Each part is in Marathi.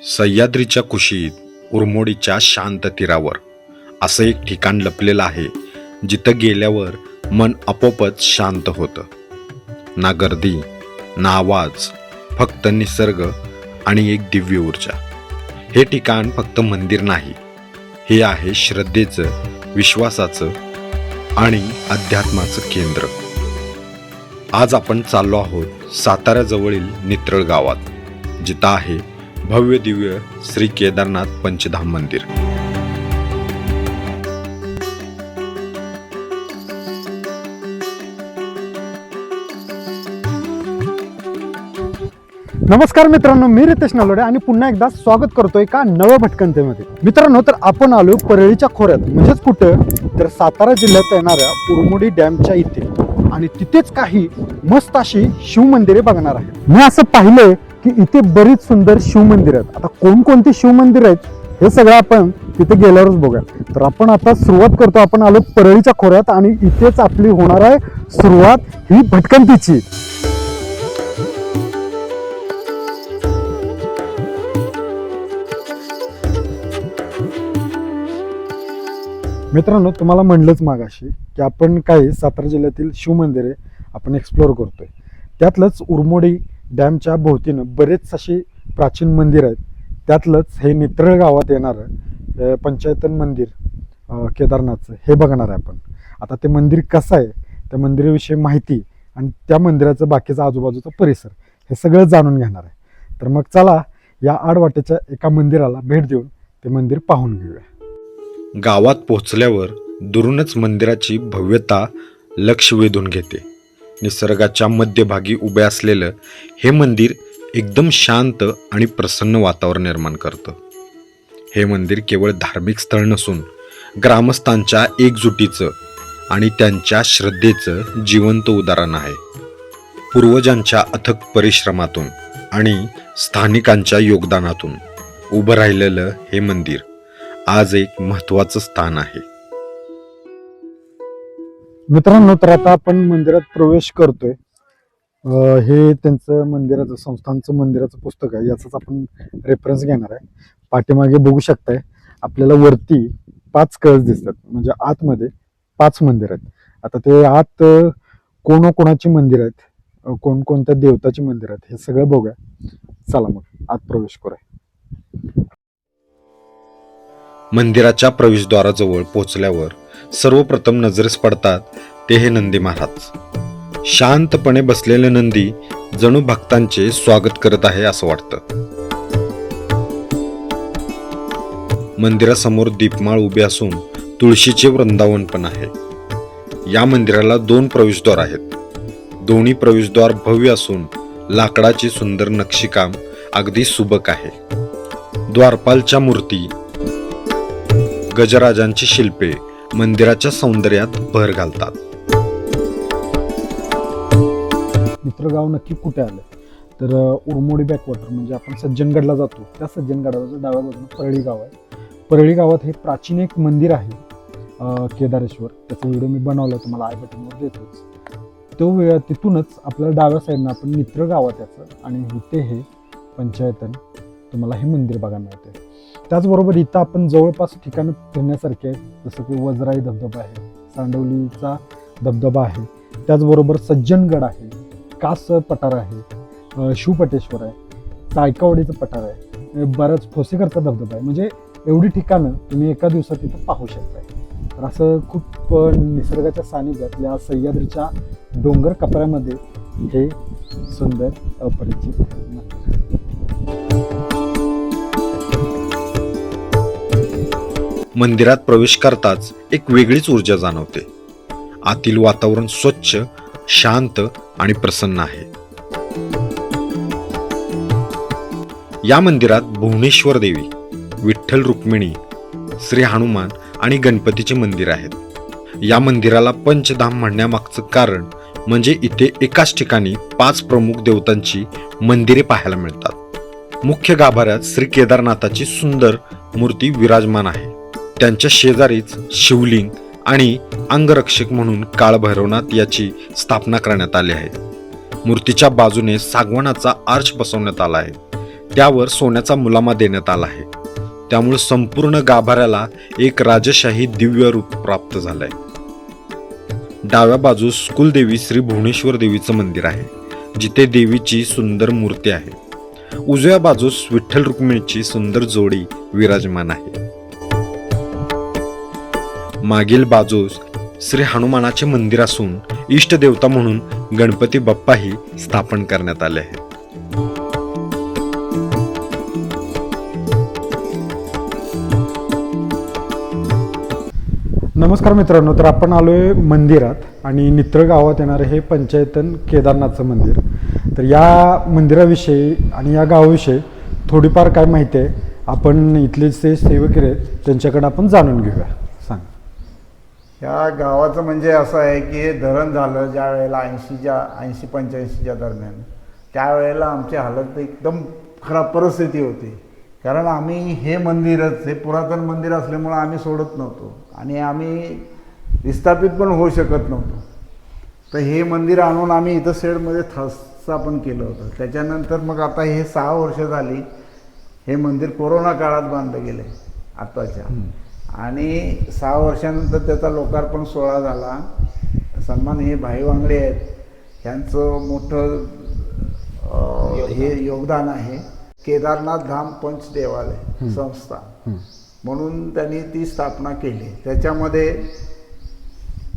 सह्याद्रीच्या कुशीत उरमोडीच्या शांत तीरावर असं एक ठिकाण लपलेलं आहे जिथं गेल्यावर मन आपोआपच शांत होतं. ना गर्दी ना आवाज, फक्त निसर्ग आणि एक दिव्य ऊर्जा. हे ठिकाण फक्त मंदिर नाही, हे आहे श्रद्धेचं, विश्वासाचं आणि अध्यात्माचं केंद्र. आज आपण चाललो आहोत साताऱ्याजवळील नित्रळ गावात, जिथं आहे भव्य दिव्य श्री केदारनाथ पंचधाम मंदिर. नमस्कार मित्रांनो, मी रितेश नलोडे आणि पुन्हा एकदा स्वागत करतोय का नव्या भटकंतीमध्ये. मित्रांनो, तर आपण आलो परळीच्या खोऱ्यात, म्हणजेच कुठं तर सातारा जिल्ह्यात येणाऱ्या उरमोडी डॅमच्या इथे, आणि तिथेच काही मस्त अशी शिवमंदिरे बघणार आहे. मी असं पाहिलंय की इथे बरीच सुंदर शिवमंदिर आहेत. आता कोणकोणती शिवमंदिर आहेत हे सगळं आपण तिथे गेल्यावरच बघूया. तर आपण आता सुरुवात करतो. आपण आलो परळीच्या खोऱ्यात आणि इथेच आपली होणार आहे सुरुवात ही भटकंतीची. मित्रांनो, तुम्हाला म्हणलंच मागाशी की आपण काही सातारा जिल्ह्यातील शिवमंदिरे आपण एक्सप्लोअर करतोय. त्यातलंच उरमोडी डॅमच्या भोवतीनं बरेच अशी प्राचीन मंदिर आहेत. त्यातलंच हे नित्रळ गावात येणारं पंचायतन मंदिर केदारनाथचं हे बघणार आहे आपण. आता ते मंदिर कसं आहे, त्या मंदिराविषयी माहिती आणि त्या मंदिराचं बाकीचा आजूबाजूचा परिसर हे सगळं जाणून घेणार आहे. तर मग चला या आडवाटेच्या एका मंदिराला भेट देऊन ते मंदिर पाहून घेऊया. गावात पोहोचल्यावर दुरूनच मंदिराची भव्यता लक्ष वेधून घेते. निसर्गाच्या मध्यभागी उभे असलेलं हे मंदिर एकदम शांत आणि प्रसन्न वातावरण निर्माण करतं. हे मंदिर केवळ धार्मिक स्थळ नसून ग्रामस्थांच्या एकजुटीचं आणि त्यांच्या श्रद्धेचं जिवंत उदाहरण आहे. पूर्वजांच्या अथक परिश्रमातून आणि स्थानिकांच्या योगदानातून उभं राहिलेलं हे मंदिर आज एक महत्त्वाचं स्थान आहे. मित्रांनो, तर आता आपण मंदिरात प्रवेश करतोय. हे त्यांचं मंदिराचं संस्थांचं मंदिराचं पुस्तक आहे, याचाच आपण रेफरन्स घेणार आहे. पाठीमागे बघू शकताय आपल्याला वरती 5 कळस दिसतात, म्हणजे आतमध्ये 5 मंदिर आहेत. आता ते आत कोणाची मंदिर आहेत, कोणकोणत्या देवताची मंदिर आहेत हे सगळं बघूया. चला मग आत प्रवेश करूया. मंदिराच्या प्रवेशद्वाराजवळ पोहोचल्यावर सर्वप्रथम नजरेस पडतात ते हे नंदी महाराज. शांतपणे बसलेले नंदी जणू भक्तांचे स्वागत करत आहे असं वाटतं. मंदिरासमोर दीपमाळ उभी असून तुळशीचे वृंदावन पण आहे. या मंदिराला 2 प्रवेशद्वार आहेत. दोन्ही प्रवेशद्वार भव्य असून लाकडाची सुंदर नक्षीकाम अगदी सुबक आहे. द्वारपालच्या मूर्ती, गजराजांची शिल्पे मंदिराच्या सौंदर्यात भर घालतात. मित्रगाव नक्की कुठे आलं तर उरमोडी बॅकवॉटर, म्हणजे आपण सज्जनगडला जातो त्या सज्जनगडाच्या डाव्या बाजूला परळी गाव आहे. परळी गावात हे प्राचीन एक मंदिर आहे केदारेश्वर. त्याचा व्हिडिओ मी बनवला, तुम्हाला आय बटनवर देतोच. तो तिथूनच आपल्याला डाव्या साईडनं आपण नित्रळ गावात याचं आणि इथे हे पंचायतन तुम्हाला हे मंदिर बघायला मिळते. त्याचबरोबर इथं आपण जवळपास ठिकाणं फिरण्यासारखे आहेत, जसं की वजराई धबधबा आहे, सांडवलीचा धबधबा आहे, त्याचबरोबर सज्जनगड आहे, कास पठार आहे, शिवपटेश्वर आहे, चायकावाडीचं पठार आहे, बराच ठोसेकरचा धबधबा आहे. म्हणजे एवढी ठिकाणं तुम्ही एका दिवसात इथं पाहू शकताय. तर असं खूप निसर्गाच्या सानिध्यात या सह्याद्रीच्या डोंगर कपऱ्यामध्ये हे सुंदर अपरिचित मंदिरात प्रवेश करताच एक वेगळीच ऊर्जा जाणवते. आतील वातावरण स्वच्छ, शांत आणि प्रसन्न आहे. या मंदिरात भुवनेश्वर देवी, विठ्ठल रुक्मिणी, श्री हनुमान आणि गणपतीचे मंदिर आहेत. या मंदिराला पंचधाम म्हणण्यामागचं कारण म्हणजे इथे एकाच ठिकाणी 5 प्रमुख देवतांची मंदिरे पाहायला मिळतात. मुख्य गाभाऱ्यात श्री केदारनाथाची सुंदर मूर्ती विराजमान आहे. त्यांच्या शेजारीच शिवलिंग आणि अंगरक्षक म्हणून काळभैरवनाथ याची स्थापना करण्यात आली आहे. मूर्तीच्या बाजूने सागवानाचा आर्च बसवण्यात आला आहे. त्यावर सोन्याचा मुलामा देण्यात आला आहे. त्यामुळे संपूर्ण गाभाऱ्याला एक राजशाही दिव्य रूप प्राप्त झालंय. डाव्या बाजूस कुलदेवी श्री भुवनेश्वर देवीचं मंदिर आहे, जिथे देवीची सुंदर मूर्ती आहे. उजव्या बाजूस विठ्ठल रुक्मिणीची सुंदर जोडी विराजमान आहे. मागील बाजूस श्री हनुमानाचे मंदिर असून इष्ट देवता म्हणून गणपती बाप्पाही स्थापन करण्यात आले आहेत. नमस्कार मित्रांनो, तर आपण आलोय मंदिरात आणि नित्र गावात येणारे हे पंचायतन केदारनाथचं मंदिर. तर या मंदिराविषयी आणि या गावाविषयी थोडीफार काय माहिती आहे आपण इथले जे सेवक आहेत त्यांच्याकडे आपण जाणून घेऊया. सांग. ह्या गावाचं म्हणजे असं आहे की हे धरण झालं ज्या वेळेला 80-85च्या दरम्यान, त्यावेळेला आमची हालत एकदम खराब परिस्थिती होती. कारण आम्ही हे मंदिरच, हे पुरातन मंदिर असल्यामुळं आम्ही सोडत नव्हतो आणि आम्ही विस्थापित पण होऊ शकत नव्हतो. तर हे मंदिर आणून आम्ही इथं शेडमध्ये स्थापन केलं होतं. त्याच्यानंतर मग आता हे 6 वर्ष झाली हे मंदिर कोरोना काळात बांधलं गेलं आहे आत्ताच्या. आणि 6 वर्षानंतर त्याचा लोकार्पण सोहळा झाला. सन्मान हे भाई वांगडे आहेत, ह्यांचं मोठं हे योगदान आहे. केदारनाथ धाम पंच देवालय संस्था म्हणून त्यांनी ती स्थापना केली. त्याच्यामध्ये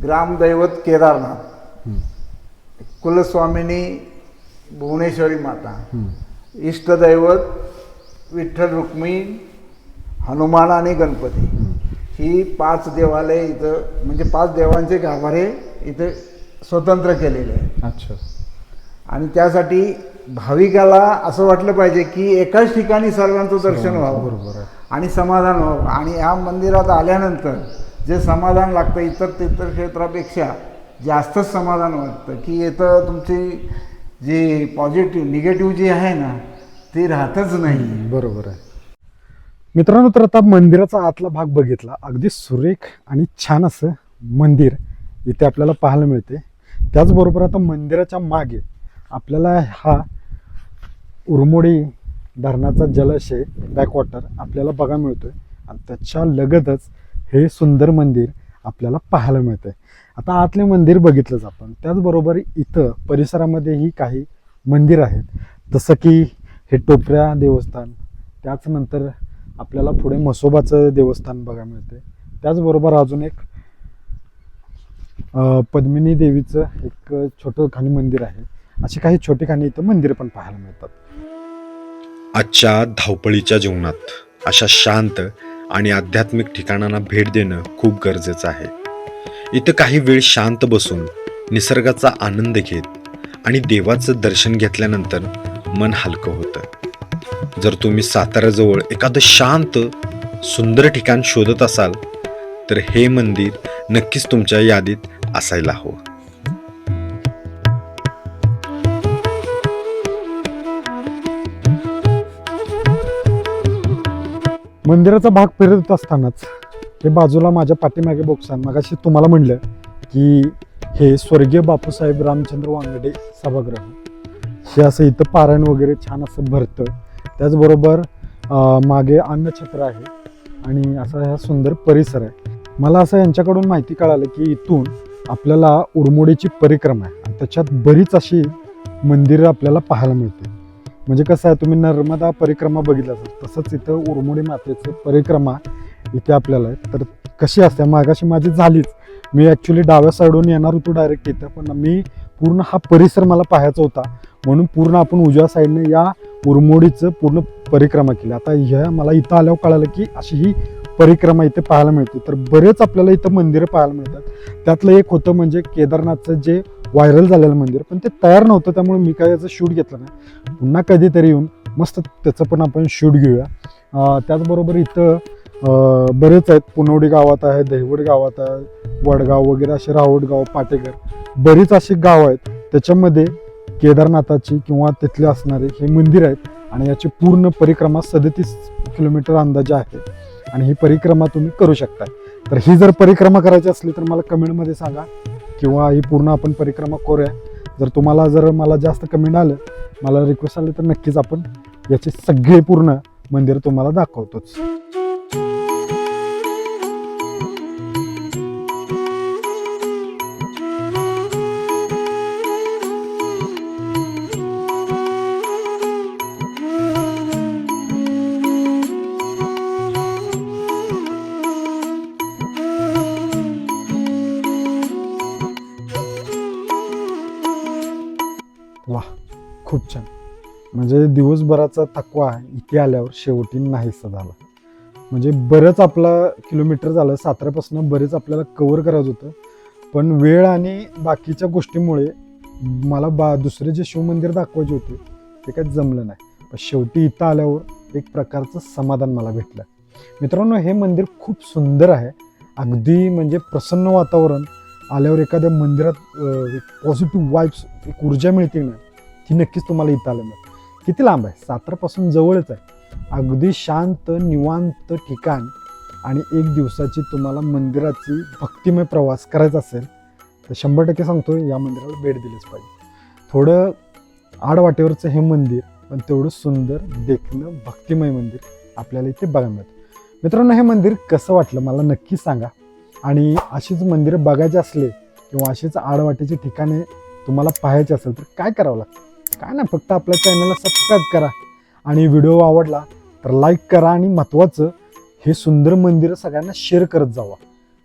ग्रामदैवत केदारनाथ, कुलस्वामिनी भुवनेश्वरी माता, इष्टदैवत विठ्ठल रुक्मिणी, हनुमान आणि गणपती, ही 5 देवालय इथं, म्हणजे 5 देवांचे गाभारे इथे स्वतंत्र केलेले आहेत. अच्छा. आणि त्यासाठी भाविकाला असं वाटलं पाहिजे की एकाच ठिकाणी सर्वांचं दर्शन व्हावं, बरोबर आहे, आणि समाधान व्हावं. आणि या मंदिरात आल्यानंतर जे समाधान लागतं इतर तीर्थक्षेत्रापेक्षा जास्तच समाधान वाटतं की इथं तुमची जी पॉझिटिव्ह निगेटिव्ह जी आहे ना ती राहतच नाही. बरोबर आहे. मित्रांनो, तर आता मंदिराचा आतला भाग बघितला. अगदी सुरेख आणि छान असं मंदिर इथे आपल्याला पाहायला मिळते. त्याचबरोबर आता मंदिराच्या मागे आपल्याला हा उरमोडी धरणाचा जलाशय बॅकवॉटर आपल्याला बघायला मिळतोय आणि त्याच्या लगतच हे सुंदर मंदिर आपल्याला पाहायला मिळतंय. आता आतले मंदिर बघितलंच आपण. त्याचबरोबर इथं परिसरामध्येही काही मंदिर आहेत, जसं की हे टोपऱ्या देवस्थान, त्याच नंतर आपल्याला पुढे म्हसोबाचं देवस्थान बघायला मिळते. त्याचबरोबर अजून एक पद्मिनी देवीचं एक छोटं खाणी मंदिर आहे. अशी काही छोटी खाणी इथं मंदिर पण पाहायला मिळतात. आजच्या धावपळीच्या जीवनात अशा शांत आणि आध्यात्मिक ठिकाणांना भेट देणं खूप गरजेचं आहे. इथं काही वेळ शांत बसून निसर्गाचा आनंद घेत आणि देवाचं दर्शन घेतल्यानंतर मन हलकं होतं. जर तुम्ही साताऱ्याजवळ एखादं शांत सुंदर ठिकाण शोधत असाल तर हे मंदिर नक्कीच तुमच्या यादीत असायला हवं. मंदिराचा भाग फिरत असतानाच हे बाजूला माझ्या पाठीमागे बोक्सान मगाशी तुम्हाला म्हणलं की हे स्वर्गीय बापूसाहेब रामचंद्र वांगडे सभागृह, हे असं इथं पारायण वगैरे छान असं भरतं. त्याचबरोबर मागे अन्नछत्र आहे आणि असा हा सुंदर परिसर आहे. मला असं यांच्याकडून माहिती कळालं की इथून आपल्याला उरमोडीची परिक्रमा आहे आणि त्याच्यात बरीच अशी मंदिरं आपल्याला पाहायला मिळते. म्हणजे कसं आहे, तुम्ही नर्मदा परिक्रमा बघितलं असेल तसंच इथं उरमोडी मातेचं परिक्रमा इथे आपल्याला आहे. तर कशी असते, मागाशी माझी झालीच, मी ॲक्च्युली डाव्या साईडून येणार होतो डायरेक्ट इथं, पण मी पूर्ण हा परिसर मला पाहायचा होता म्हणून पूर्ण आपण उजव्या साईडने या उरमोडीचं पूर्ण परिक्रमा केली. आता ह्या मला इथं आल्यावर कळालं की अशी ही परिक्रमा इथे पाहायला मिळते. तर बरेच आपल्याला इथं मंदिरं पाहायला मिळतात. त्यातलं एक होतं म्हणजे केदारनाथचं जे व्हायरल झालेलं मंदिर, पण ते तयार नव्हतं त्यामुळे मी काय याचं शूट घेतलं नाही. पुन्हा कधीतरी येऊन मस्त त्याचं पण आपण शूट घेऊया. त्याचबरोबर इथं बरेच आहेत. पुनवडी गावात आहे, दहिवड गावात आहे, वडगाव वगैरे असे, रावटगाव, पाटेकर, बरीच अशी गाव आहेत. त्याच्यामध्ये केदारनाथाची किंवा तिथले असणारे हे मंदिर आहेत आणि याची पूर्ण परिक्रमा 37 किलोमीटर अंदाजे आहे आणि ही परिक्रमा तुम्ही करू शकता. तर ही जर परिक्रमा करायची असली तर मला कमेंटमध्ये सांगा किंवा ही पूर्ण आपण परिक्रमा करूया. जर तुम्हाला मला जास्त कमेंट आलं, मला रिक्वेस्ट आली तर नक्कीच आपण याचे सगळे पूर्ण मंदिर तुम्हाला दाखवतोच. वा, खूप छान. म्हणजे दिवसभराचा थकवा इथे आल्यावर शेवटी नाहीसा झाला. म्हणजे बरंच आपला किलोमीटर झालं, साताऱ्यापासून बरेच आपल्याला कव्हर करायचं होतं, पण वेळ आणि बाकीच्या गोष्टीमुळे मला दुसरे जे शिवमंदिर दाखवायचे होते ते काही जमलं नाही. पण शेवटी इथं आल्यावर एक प्रकारचं समाधान मला भेटलं. मित्रांनो, हे मंदिर खूप सुंदर आहे. अगदी म्हणजे प्रसन्न वातावरण. आल्यावर एखाद्या मंदिरात पॉझिटिव्ह वाईब्स, एक ऊर्जा मिळते ना, ती नक्कीच तुम्हाला इथं आलं मिळेल. किती लांब आहे? सातारापासून जवळच आहे. अगदी शांत निवांत ठिकाण आणि एक दिवसाची तुम्हाला मंदिराची भक्तिमय प्रवास करायचा असेल तर 100% सांगतो या मंदिराला भेट दिलीच पाहिजे. थोडं आडवाटेवरचं हे मंदिर, पण तेवढं सुंदर, देखणं, भक्तिमय मंदिर आपल्याला इथे बघायला मिळतं. मित्रांनो, हे मंदिर कसं वाटलं मला नक्की सांगा. आणि अशीच मंदिरं बघायची असले किंवा अशीच आडवाटेची ठिकाणे तुम्हाला पाहायची असेल तर काय करावं लागतं? काय नाही, फक्त आपल्या चॅनलला सबस्क्राईब करा आणि व्हिडिओ आवडला तर लाईक करा. आणि महत्त्वाचं, हे सुंदर मंदिरं सगळ्यांना शेअर करत जावा.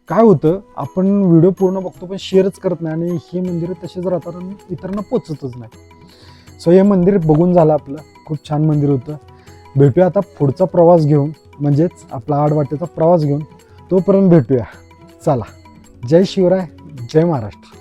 काय होतं, आपण व्हिडिओ पूर्ण बघतो पण शेअरच करत नाही आणि ही मंदिरं तसेच राहतात आणि इतरांना पोचतच नाही. सो हे मंदिर बघून झालं आपलं. खूप छान मंदिर होतं. भेटूया आता पुढचा प्रवास घेऊन, म्हणजेच आपला आडवाटेचा प्रवास घेऊन. तोपर्यंत भेटूया. चला, जय शिवराय, जय महाराष्ट्र.